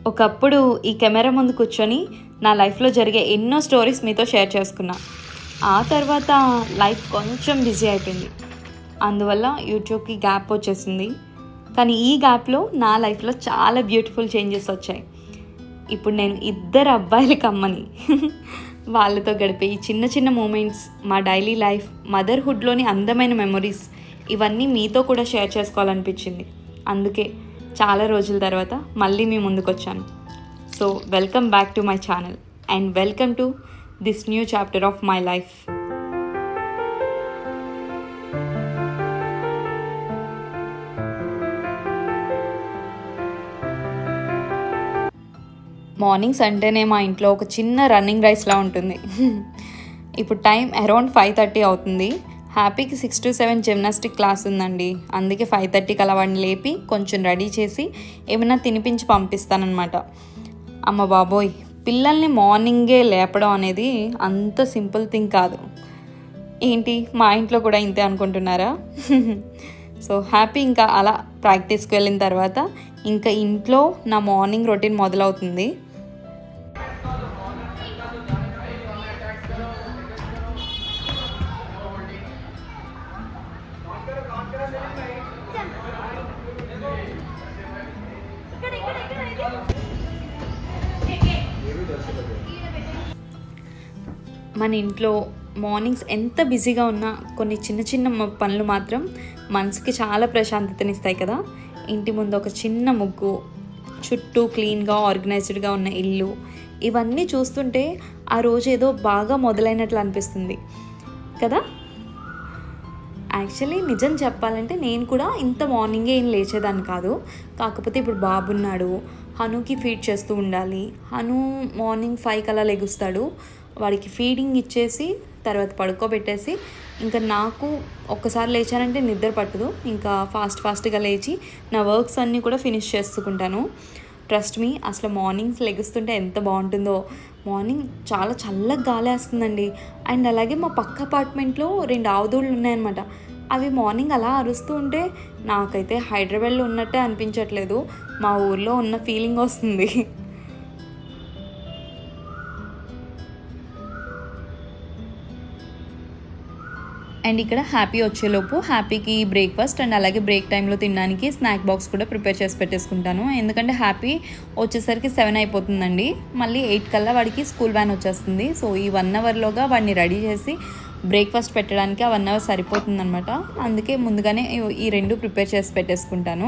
ఒకప్పుడు ఈ కెమెరా ముందు కూర్చొని నా లైఫ్లో జరిగే ఎన్నో స్టోరీస్ మీతో షేర్ చేసుకున్నా. ఆ తర్వాత లైఫ్ కొంచెం బిజీ అయిపోయింది. అందువల్ల యూట్యూబ్కి గ్యాప్ వచ్చేసింది. కానీ ఈ గ్యాప్లో నా లైఫ్లో చాలా బ్యూటిఫుల్ చేంజెస్ వచ్చాయి. ఇప్పుడు నేను 2 అబ్బాయిలకి అమ్మని. వాళ్ళతో గడిపే ఈ చిన్న చిన్న మూమెంట్స్, మా డైలీ లైఫ్, మదర్హుడ్లోని అందమైన మెమొరీస్, ఇవన్నీ మీతో కూడా షేర్ చేసుకోవాలనిపించింది. అందుకే చాలా రోజుల తర్వాత మళ్ళీ మీ ముందుకు వచ్చాను. So welcome back to my channel and welcome to this new chapter of my life. Mornings అంటేనే మా ఇంట్లో ఒక చిన్న రన్నింగ్ రేస్లా ఉంటుంది. ఇప్పుడు టైం అరౌండ్ 5:30 అవుతుంది. హ్యాపీకి 6 to 7 జిమ్నాస్టిక్ క్లాస్ ఉందండి. అందుకే 5:30కి అలా వాడిని లేపి కొంచెం రెడీ చేసి ఏమైనా తినిపించి పంపిస్తానన్నమాట. అమ్మ బాబోయ్, పిల్లల్ని మార్నింగే లేపడం అనేది అంత సింపుల్ థింగ్ కాదు. ఏంటి మా ఇంట్లో కూడా ఇంతే అనుకుంటున్నారా? సో హ్యాపీ ఇంకా అలా ప్రాక్టీస్కి వెళ్ళిన తర్వాత ఇంకా ఇంట్లో నా మార్నింగ్ రొటీన్ మొదలవుతుంది. మన ఇంట్లో మార్నింగ్స్ ఎంత బిజీగా ఉన్నా కొన్ని చిన్న చిన్న పనులు మాత్రం మనసుకి చాలా ప్రశాంతతనిస్తాయి కదా. ఇంటి ముందు ఒక చిన్న ముగ్గు, చుట్టూ క్లీన్గా ఆర్గనైజ్డ్గా ఉన్న ఇల్లు, ఇవన్నీ చూస్తుంటే ఆ రోజు ఏదో బాగా మొదలైనట్లు అనిపిస్తుంది కదా. యాక్చువల్లీ నిజం చెప్పాలంటే నేను కూడా ఇంత మార్నింగే ఏం లేచేదాన్ని కాదు. కాకపోతే ఇప్పుడు బాబున్నాడు, హనుకి ఫీడ్ చేస్తూ ఉండాలి. హను మార్నింగ్ 5 అలా లెగుస్తాడు. వాడికి ఫీడింగ్ ఇచ్చేసి తర్వాత పడుకోబెట్టేసి ఇంకా నాకు ఒక్కసారి లేచానంటే నిద్ర పట్టదు. ఇంకా ఫాస్ట్గా లేచి నా వర్క్స్ అన్నీ కూడా ఫినిష్ చేసుకుంటాను. ట్రస్ట్ మీ, అసలు మార్నింగ్స్ లెగుస్తుంటే ఎంత బాగుంటుందో. మార్నింగ్ చాలా చల్లగా గాలి వేస్తుందండి. అండ్ అలాగే మా పక్క అపార్ట్మెంట్లో 2 ఆవుదూళ్ళు ఉన్నాయన్నమాట. అవి మార్నింగ్ అలా అరుస్తూ ఉంటే నాకైతే హైదరాబాద్లో ఉన్నట్టే అనిపించట్లేదు, మా ఊర్లో ఉన్న ఫీలింగ్ వస్తుంది. అండ్ ఇక్కడ హ్యాపీ వచ్చేలోపు హ్యాపీకి బ్రేక్ఫాస్ట్ అండ్ అలాగే బ్రేక్ టైంలో తినడానికి స్నాక్ బాక్స్ కూడా ప్రిపేర్ చేసి పెట్టేసుకుంటాను. ఎందుకంటే హ్యాపీ వచ్చేసరికి 7 అయిపోతుందండి. మళ్ళీ 8 కల్లా వాడికి స్కూల్ వ్యాన్ వచ్చేస్తుంది. సో ఈ 1 అవర్లోగా వాడిని రెడీ చేసి బ్రేక్ఫాస్ట్ పెట్టడానికి ఆ 1 అవర్ సరిపోతుందన్నమాట. అందుకే ముందుగానే ఈ 2 ప్రిపేర్ చేసి పెట్టేసుకుంటాను.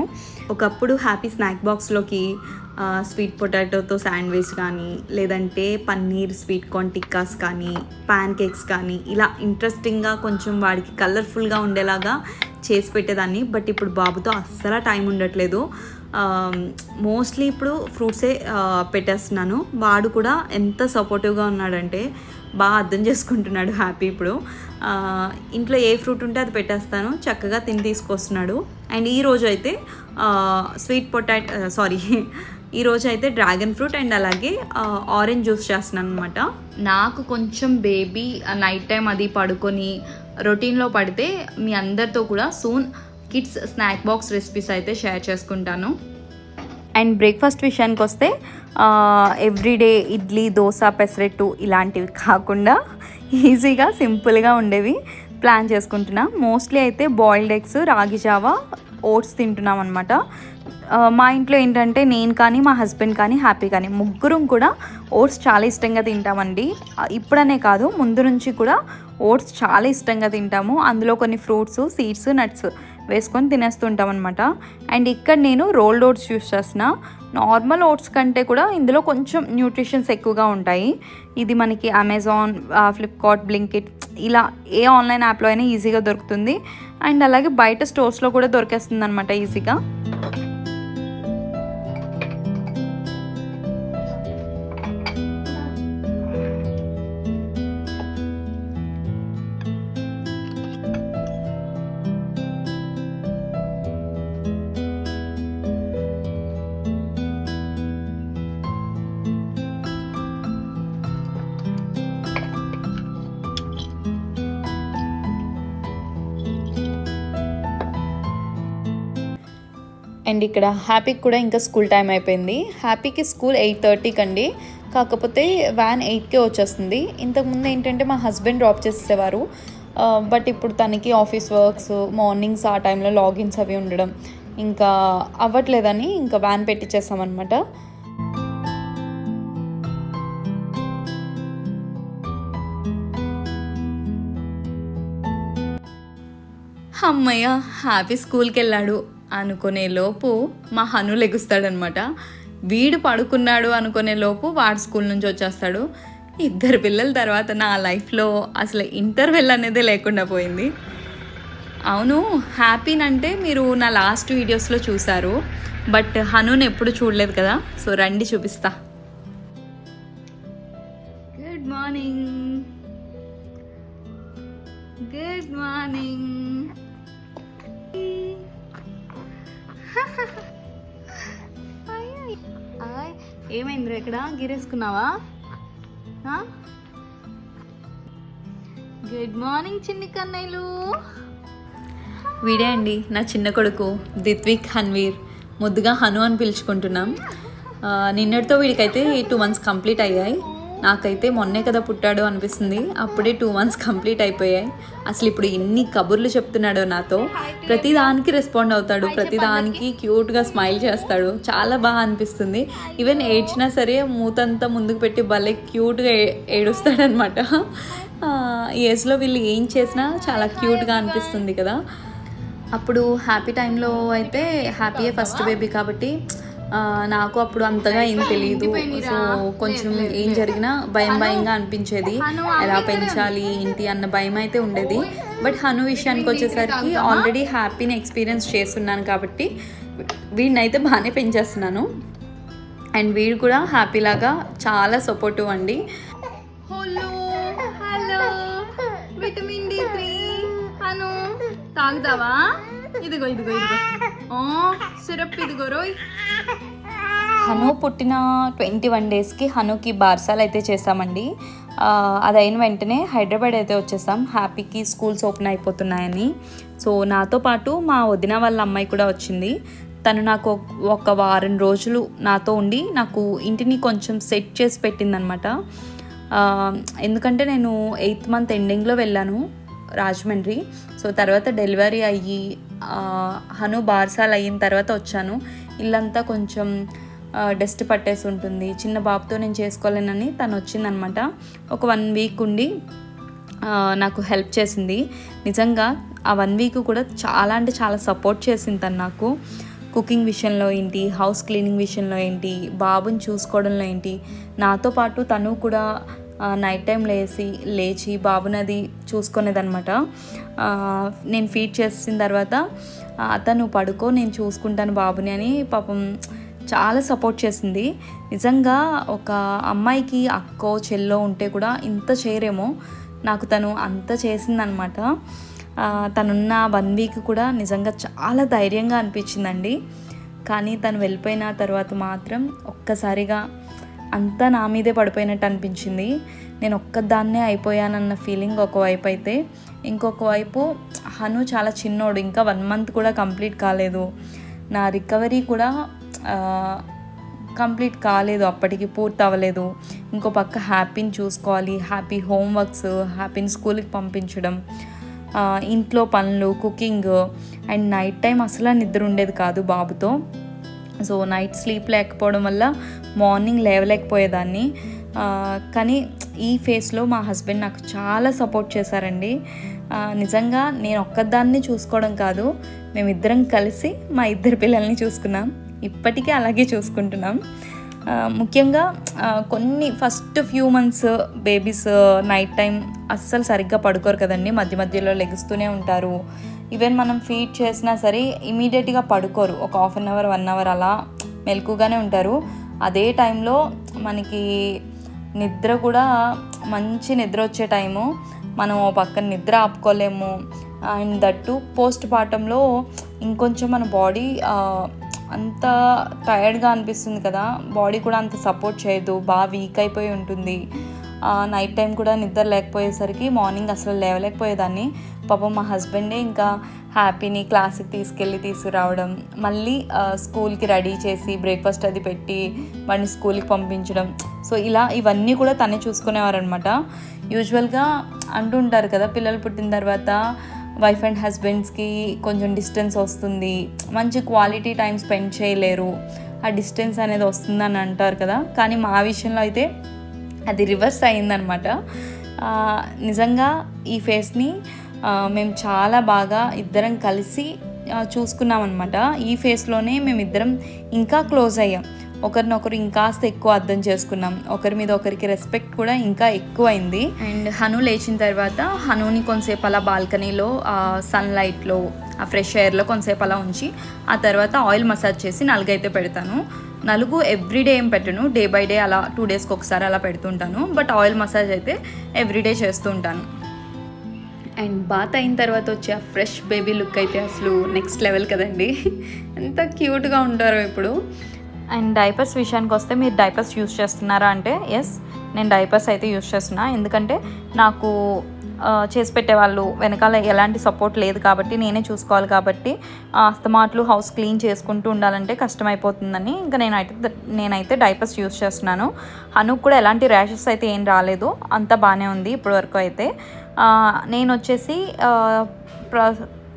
ఒకప్పుడు హ్యాపీ స్నాక్ బాక్స్లోకి స్వీట్ పొటాటోతో శాండ్విచ్ కానీ, లేదంటే పన్నీర్ స్వీట్ కార్న్ టిక్కాస్ కానీ, ప్యాన్ కేక్స్ కానీ, ఇలా ఇంట్రెస్టింగ్గా కొంచెం వాడికి కలర్ఫుల్గా ఉండేలాగా చేసి పెట్టేదాన్ని. బట్ ఇప్పుడు బాబుతో అస్సలు టైం ఉండట్లేదు. మోస్ట్లీ ఇప్పుడు ఫ్రూట్సే పెట్టేస్తున్నాను. వాడు కూడా ఎంత సపోర్టివ్గా ఉన్నాడంటే బాగా అర్థం చేసుకుంటున్నాడు హ్యాపీ. ఇప్పుడు ఇంట్లో ఏ ఫ్రూట్ ఉంటే అది పెట్టేస్తాను, చక్కగా తిని తీసుకొస్తున్నాడు. అండ్ ఈరోజు అయితే ఈరోజు అయితే డ్రాగన్ ఫ్రూట్ అండ్ అలాగే ఆరెంజ్ జ్యూస్ చేస్తున్నాను అనమాట. నాకు కొంచెం బేబీ నైట్ టైం అది పడుకొని రొటీన్లో పడితే మీ అందరితో కూడా soon kids snack box recipes అయితే షేర్ చేసుకుంటాను. అండ్ బ్రేక్ఫాస్ట్ విషయానికి వస్తే ఎవ్రీడే ఇడ్లీ, దోశ, పెసరెట్టు ఇలాంటివి కాకుండా ఈజీగా సింపుల్గా ఉండేవి ప్లాన్ చేసుకుంటున్నా. మోస్ట్లీ అయితే బాయిల్డ్ ఎగ్స్, రాగి జావా, ఓట్స్ తింటున్నాం అనమాట. మా ఇంట్లో ఏంటంటే నేను కానీ, మా హస్బెండ్ కానీ, హ్యాపీ కానీ ముగ్గురం కూడా ఓట్స్ చాలా ఇష్టంగా తింటామండి. ఇప్పుడనే కాదు, ముందు నుంచి కూడా ఓట్స్ చాలా ఇష్టంగా తింటాము. అందులో కొన్ని ఫ్రూట్స్, సీడ్స్, నట్స్ వేసుకొని తినేస్తుంటాం అనమాట. అండ్ ఇక్కడ నేను రోల్డ్ ఓట్స్ యూస్ చేసిన. నార్మల్ ఓట్స్ కంటే కూడా ఇందులో కొంచెం న్యూట్రిషన్స్ ఎక్కువగా ఉంటాయి. ఇది మనకి అమెజాన్, ఫ్లిప్కార్ట్, బ్లింకిట్ ఇలా ఏ ఆన్లైన్ యాప్లో అయినా ఈజీగా దొరుకుతుంది. అండ్ అలాగే బయట స్టోర్స్లో కూడా దొరికేస్తుంది అనమాట ఈజీగా. అండ్ ఇక్కడ హ్యాపీకి కూడా ఇంకా స్కూల్ టైం అయిపోయింది. హ్యాపీకి స్కూల్ 8:30కి అండి, కాకపోతే వ్యాన్ 8కే వచ్చేస్తుంది. ఇంతకుముందు ఏంటంటే మా హస్బెండ్ డ్రాప్ చేసేవారు, బట్ ఇప్పుడు తనకి ఆఫీస్ వర్క్స్, మార్నింగ్స్ ఆ టైంలో లాగిన్స్ అవి ఉండడం ఇంకా అవ్వట్లేదని ఇంకా వ్యాన్ పెట్టించేస్తామన్నమాట. అమ్మయ్య హ్యాపీ స్కూల్కి వెళ్ళాడు అనుకునే లోపు మా హను లెగుస్తాడనమాట. వీడు పడుకున్నాడు అనుకునే లోపు వాడు స్కూల్ నుంచి వచ్చేస్తాడు. 2 పిల్లల తర్వాత నా లైఫ్లో అసలు ఇంటర్వెల్ అనేది లేకుండా పోయింది. అవును, హ్యాపీనంటే మీరు నా లాస్ట్ వీడియోస్లో చూసారు, బట్ హనుని ఎప్పుడు చూడలేదు కదా. సో రండి చూపిస్తా. Good morning, good morning. ఏమైందిరా, ఇక్కడ గిరేసుకున్నావా? గుడ్ మార్నింగ్ చిన్ని కన్నయ్యలు. వీడే అండి నా చిన్న కొడుకు దిత్విక్ హన్వీర్, ముద్దుగా హను అని పిలుచుకుంటున్నాం. నిన్నటితో వీడికైతే 2 months కంప్లీట్ అయ్యాయి. నాకైతే మొన్నే కదా పుట్టాడు అనిపిస్తుంది, అప్పుడే 2 months కంప్లీట్ అయిపోయాయి. అసలు ఇప్పుడు ఎన్ని కబుర్లు చెప్తున్నాడో నాతో. ప్రతిదానికి రెస్పాండ్ అవుతాడు, ప్రతిదానికి క్యూట్గా స్మైల్ చేస్తాడు, చాలా బాగా అనిపిస్తుంది. ఈవెన్ ఏడ్చినా సరే మూతంతా ముందుకు పెట్టి భలే క్యూట్గా ఏడుస్తాడనమాట. ఈ ఏజ్లో వీళ్ళు ఏం చేసినా చాలా క్యూట్గా అనిపిస్తుంది కదా. అప్పుడు హ్యాపీ టైంలో అయితే హ్యాపీయే ఫస్ట్ బేబీ కాబట్టి నాకు అప్పుడు అంతగా ఏం తెలియదు. సో కొంచెం ఏం జరిగినా భయంగా అనిపించేది, ఎలా పెంచాలి ఏంటి అన్న భయం అయితే ఉండేది. బట్ హను విషయానికి వచ్చేసరికి ఆల్రెడీ హ్యాపీని ఎక్స్పీరియన్స్ చేస్తున్నాను కాబట్టి వీడినైతే బాగానే పెంచేస్తున్నాను. అండ్ వీడు కూడా హ్యాపీలాగా చాలా సపోర్టివ్ అండి. Hello hello, vitamin D3 Hanu తాగుతావా? ఇదిగో ఇదిగో ఇదిగో, సిరప్ ఇదిగో రోయ్. హను పుట్టిన 21 daysకి హనుకి బార్సాలు అయితే చేసామండి. అది అయిన వెంటనే హైదరాబాద్ అయితే వచ్చేసాం, హ్యాపీకి స్కూల్స్ ఓపెన్ అయిపోతున్నాయని. సో నాతో పాటు మా వదిన వాళ్ళ అమ్మాయి కూడా వచ్చింది. తను నాకు ఒక వారం రోజులు నాతో ఉండి నాకు ఇంటిని కొంచెం సెట్ చేసి పెట్టిందనమాట. ఎందుకంటే నేను 8th month ఎండింగ్లో వెళ్ళాను రాజమండ్రి. సో తర్వాత డెలివరీ అయ్యి హను బార్సాలు అయిన తర్వాత వచ్చాను. ఇల్లంతా కొంచెం డస్ట్ పట్టేసి ఉంటుంది, చిన్న బాబుతో నేను చేసుకోలేనని తను వచ్చిందనమాట. ఒక 1 week ఉండి నాకు హెల్ప్ చేసింది. నిజంగా ఆ 1 week కూడా చాలా అంటే చాలా సపోర్ట్ చేసింది తను నాకు. కుకింగ్ విషయంలో ఏంటి, హౌస్ క్లీనింగ్ విషయంలో ఏంటి, బాబుని చూసుకోవడంలో ఏంటి, నాతో పాటు తను కూడా నైట్ టైం లేచి బాబునది చూసుకునేదనమాట. నేను ఫీడ్ చేసిన తర్వాత అతను పడుకో నేను చూసుకుంటాను బాబుని అని పాపం చాలా సపోర్ట్ చేసింది. నిజంగా ఒక అమ్మాయికి అక్కో చెల్లో ఉంటే కూడా ఇంత చేయరేమో, నాకు తను అంత చేసిందనమాట. తనున్న 1 week కూడా నిజంగా చాలా ధైర్యంగా అనిపించిందండి. కానీ తను వెళ్ళిపోయిన తర్వాత మాత్రం ఒక్కసారిగా అంతా నా మీదే పడిపోయినట్టు అనిపించింది. నేను ఒక్కదాన్నే అయిపోయానన్న ఫీలింగ్ ఒకవైపు అయితే, ఇంకొక వైపు హను చాలా చిన్నోడు, ఇంకా 1 month కూడా కంప్లీట్ కాలేదు. నా రికవరీ కూడా కంప్లీట్ కాలేదు, అప్పటికి పూర్తి అవ్వలేదు. ఇంకో పక్క హ్యాపీని చూసుకోవాలి, హ్యాపీ హోంవర్క్స్, హ్యాపీని స్కూల్కి పంపించడం, ఇంట్లో పనులు, కుకింగ్, అండ్ నైట్ టైం అసలు నిద్ర ఉండేది కాదు బాబుతో. సో నైట్ స్లీప్ లేకపోవడం వల్ల మార్నింగ్ లేవలేకపోయేదాన్ని. కానీ ఈ ఫేస్లో మా హస్బెండ్ నాకు చాలా సపోర్ట్ చేశారండి. నిజంగా నేను ఒక్కదాన్ని చూసుకోవడం కాదు, మేమిద్దరం కలిసి మా 2 పిల్లల్ని చూసుకున్నాం, ఇప్పటికీ అలాగే చూసుకుంటున్నాం. ముఖ్యంగా కొన్ని first few months babies night time అస్సలు సరిగ్గా పడుకోరు కదండి, మధ్య మధ్యలో లెగుస్తూనే ఉంటారు. ఈవెన్ మనం ఫీడ్ చేసినా సరే ఇమీడియట్గా పడుకోరు, ఒక 1/2 hour 1 hour అలా మెలకుగానే ఉంటారు. అదే టైంలో మనకి నిద్ర కూడా మంచి నిద్ర వచ్చే టైము, మనం పక్కన నిద్ర ఆపుకోలేము. అండ్ దట్టు పోస్ట్ పార్టంలో ఇంకొంచెం మన బాడీ అంత టైర్డ్గా అనిపిస్తుంది కదా, బాడీ కూడా అంత సపోర్ట్ చేయదు, బాగా వీక్ అయిపోయి ఉంటుంది. నైట్ టైం కూడా నిద్ర లేకపోయేసరికి మార్నింగ్ అసలు లేవలేకపోయేదాన్ని. పాపం మా హస్బెండే ఇంకా హ్యాపీని క్లాస్కి తీసుకురావడం, మళ్ళీ స్కూల్కి రెడీ చేసి బ్రేక్ఫాస్ట్ అది పెట్టి వాడిని స్కూల్కి పంపించడం. సో ఇలా ఇవన్నీ కూడా తనే చూసుకునేవారనమాట. యూజువల్గా అంటుంటారు కదా, పిల్లలు పుట్టిన తర్వాత వైఫ్ అండ్ హస్బెండ్స్కి కొంచెం డిస్టెన్స్ వస్తుంది, మంచి క్వాలిటీ టైం స్పెండ్ చేయలేరు, ఆ డిస్టెన్స్ అనేది వస్తుందని అంటారు కదా. కానీ మా విషయంలో అయితే అది రివర్స్ అయిందనమాట. నిజంగా ఈ ఫేస్ని మేము చాలా బాగా ఇద్దరం కలిసి చూసుకున్నామన్నమాట. ఈ ఫేస్లోనే మేమిద్దరం ఇంకా క్లోజ్ అయ్యాం, ఒకరినొకరు ఇంకాస్త ఎక్కువ అర్థం చేసుకున్నాం, ఒకరి మీద ఒకరికి రెస్పెక్ట్ కూడా ఇంకా ఎక్కువైంది. అండ్ హను లేచిన తర్వాత హనుని కొంతసేపు అలా బాల్కనీలో సన్లైట్లో ఆ ఫ్రెష్ ఎయిర్లో కొంతసేపు అలా ఉంచి ఆ తర్వాత ఆయిల్ మసాజ్ చేసి నలుగైతే పెడతాను. నలుగు ఎవ్రీడే ఏం పెట్టను, డే బై డే అలా 2 డేస్కి ఒకసారి అలా పెడుతుంటాను. బట్ ఆయిల్ మసాజ్ అయితే ఎవ్రీడే చేస్తూ ఉంటాను. అండ్ బాత్ అయిన తర్వాత వచ్చే ఆ ఫ్రెష్ బేబీ లుక్ అయితే అసలు నెక్స్ట్ లెవెల్ కదండి. ఎంత క్యూట్గా ఉంటారో ఇప్పుడు. అండ్ డైపర్స్ విషయానికి వస్తే, మీరు డైపర్స్ యూస్ చేస్తున్నారా అంటే ఎస్, నేను డైపర్స్ అయితే యూస్ చేస్తున్నా. ఎందుకంటే నాకు చేసి పెట్టేవాళ్ళు వెనకాల ఎలాంటి సపోర్ట్ లేదు కాబట్టి, నేనే చూసుకోవాలి కాబట్టి అస్తమాట్లు హౌస్ క్లీన్ చేసుకుంటూ ఉండాలంటే కష్టమైపోతుందని ఇంకా నేనైతే డైపర్స్ యూస్ చేస్తున్నాను. హనుకు కూడా ఎలాంటి ర్యాషెస్ అయితే ఏం రాలేదు, అంతా బాగానే ఉంది ఇప్పటివరకు అయితే. నేను వచ్చేసి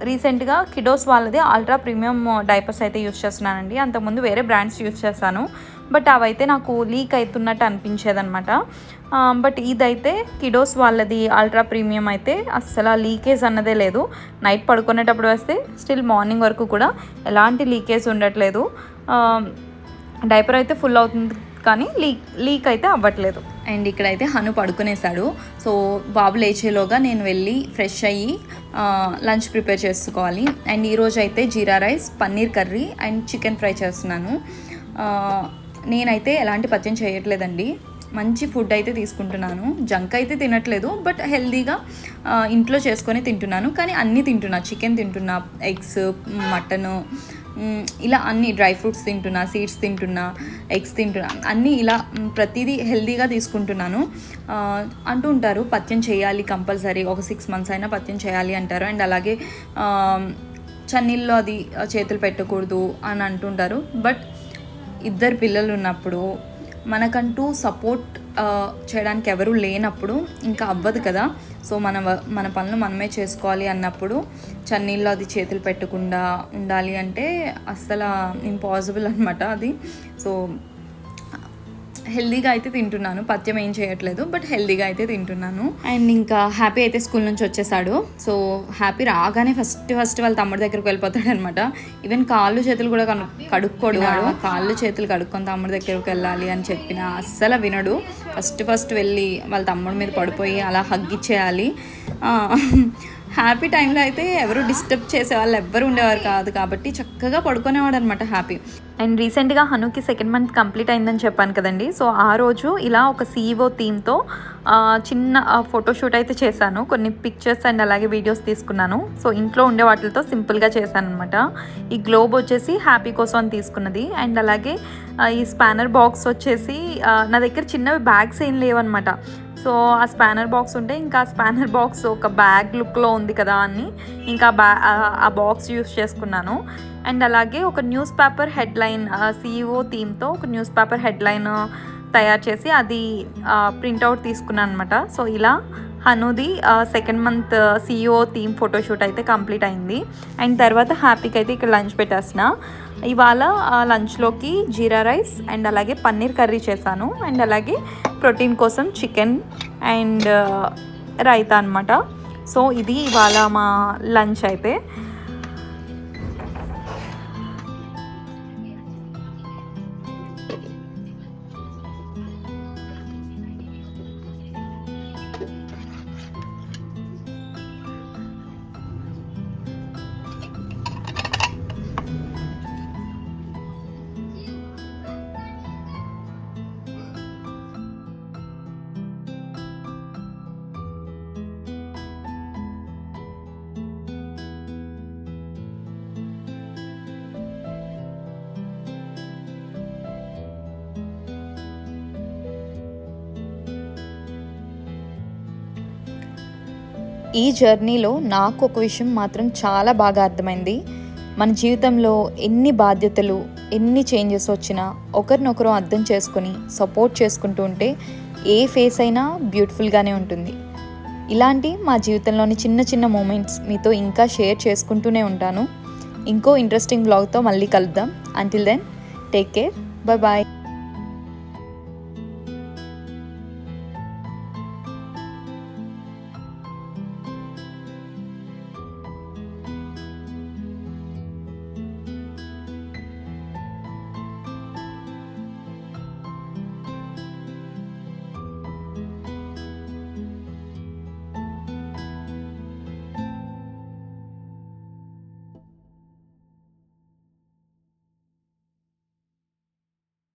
రీసెంట్గా కిడోస్ వాళ్ళది అల్ట్రా ప్రీమియం డైపర్స్ అయితే యూస్ చేస్తున్నానండి. అంతకుముందు వేరే బ్రాండ్స్ యూస్ చేశాను, బట్ అవైతే నాకు లీక్ అవుతున్నట్టు అనిపించేదనమాట. బట్ ఇదైతే కిడోస్ వాళ్ళది అల్ట్రా ప్రీమియం అయితే అస్సలు లీకేజ్ అన్నదే లేదు. నైట్ పడుకునేటప్పుడు వేస్తే స్టిల్ మార్నింగ్ వరకు కూడా ఎలాంటి లీకేజ్ ఉండట్లేదు. డైపర్ అయితే ఫుల్ అవుతుంది కానీ లీక్ అయితే అవ్వట్లేదు. అండ్ ఇక్కడైతే హను పడుకునేసాడు. సో బాబు లేచేలోగా నేను వెళ్ళి ఫ్రెష్ అయ్యి లంచ్ ప్రిపేర్ చేసుకోవాలి. అండ్ ఈరోజు అయితే jeera rice, paneer curry and chicken fry చేస్తున్నాను. నేనైతే ఎలాంటి పత్యం చేయట్లేదండి, మంచి ఫుడ్ అయితే తీసుకుంటున్నాను. జంక్ అయితే తినట్లేదు, బట్ హెల్దీగా ఇంట్లో చేసుకొని తింటున్నాను. కానీ అన్నీ తింటున్నా, చికెన్ తింటున్నా, ఎగ్స్, మటను, ఇలా అన్ని డ్రై ఫ్రూట్స్ తింటున్నా, సీడ్స్ తింటున్నా, ఎగ్స్ తింటున్నా, అన్నీ ఇలా ప్రతిదీ హెల్దీగా తీసుకుంటున్నాను. అంటూ ఉంటారు పత్యం చేయాలి కంపల్సరీ, ఒక 6 months అయినా పత్యం చేయాలి అంటారు. అండ్ అలాగే చన్నీళ్ళలో అది చేతులు పెట్టకూడదు అని అంటుంటారు. బట్ ఇద్దరు పిల్లలు ఉన్నప్పుడు, మనకంటూ సపోర్ట్ చేయడానికి ఎవరు లేనప్పుడు ఇంకా అవ్వదు కదా. సో మన పనులు మనమే చేసుకోవాలి అన్నప్పుడు చన్నీళ్ళు అది చేతులు పెట్టకుండా ఉండాలి అంటే అస్సలు ఇంపాసిబుల్ అనమాట అది. సో హెల్దీగా అయితే తింటున్నాను, పత్యం ఏం చేయట్లేదు, బట్ హెల్దీగా అయితే తింటున్నాను. అండ్ ఇంకా హ్యాపీ అయితే స్కూల్ నుంచి వచ్చేసాడు. సో హ్యాపీ రాగానే ఫస్ట్ వాళ్ళ తమ్ముడి దగ్గరికి వెళ్ళిపోతాడు అనమాట. ఈవెన్ కాళ్ళు చేతులు కూడా కడుక్కోడు. కాళ్ళు చేతులు కడుక్కొని తమ్ముడి దగ్గరికి వెళ్ళాలి అని చెప్పిన అస్సలు వినడు. ఫస్ట్ వెళ్ళి వాళ్ళ తమ్ముడి మీద పడిపోయి అలా హగ్ ఇచ్చేయాలి. హ్యాపీ టైంలో అయితే ఎవరు డిస్టర్బ్ చేసే వాళ్ళు ఎవ్వరు ఉండేవారు కాదు కాబట్టి చక్కగా పడుకునేవాడు అనమాట హ్యాపీ. అండ్ రీసెంట్గా హనుకి 2nd month కంప్లీట్ అయిందని చెప్పాను కదండి. సో ఆ రోజు ఇలా ఒక CEO థీమ్తో చిన్న ఫోటోషూట్ అయితే చేశాను. కొన్ని పిక్చర్స్ అండ్ అలాగే వీడియోస్ తీసుకున్నాను. సో ఇంట్లో ఉండే వాటితో సింపుల్గా చేశాను అనమాట. ఈ గ్లోబ్ వచ్చేసి హ్యాపీ కోసం అని తీసుకున్నది. అండ్ అలాగే ఈ స్పానర్ బాక్స్ వచ్చేసి నా దగ్గర చిన్నవి బ్యాగ్స్ ఏం లేవన్నమాట. సో ఆ స్పానర్ బాక్స్ ఉంటే ఇంకా ఆ స్పానర్ బాక్స్ ఒక బ్యాగ్ లుక్లో ఉంది కదా అని ఇంకా ఆ బాక్స్ యూస్ చేసుకున్నాను. అండ్ అలాగే ఒక న్యూస్ పేపర్ హెడ్లైన్, CEO థీమ్తో ఒక న్యూస్ పేపర్ హెడ్లైన్ తయారు చేసి అది ప్రింట్అవుట్ తీసుకున్నాను అనమాట. సో ఇలా హనుది 2nd month CEO theme photoshoot అయితే కంప్లీట్ అయింది. అండ్ తర్వాత హ్యాపీకి అయితే ఇక్కడ లంచ్ పెట్టేసిన. ఇవాళ లంచ్లోకి జీరా రైస్ అండ్ అలాగే పన్నీర్ కర్రీ చేశాను. అండ్ అలాగే ప్రోటీన్ కోసం చికెన్ అండ్ రైతా అనమాట. సో ఇది ఇవాళ మా లంచ్ అయితే. ఈ జర్నీలో నాకు ఒక విషయం మాత్రం చాలా బాగా అర్థమైంది. మన జీవితంలో ఎన్ని బాధ్యతలు, ఎన్ని చేంజెస్ వచ్చినా ఒకరినొకరు అర్థం చేసుకొని సపోర్ట్ చేసుకుంటూ ఉంటే ఏ ఫేస్ అయినా బ్యూటిఫుల్గానే ఉంటుంది. ఇలాంటి మా జీవితంలోని చిన్న చిన్న మూమెంట్స్ మీతో ఇంకా షేర్ చేసుకుంటూనే ఉంటాను. ఇంకో ఇంట్రెస్టింగ్ వ్లాగ్తో మళ్ళీ కలుద్దాం. Until then take care, bye bye.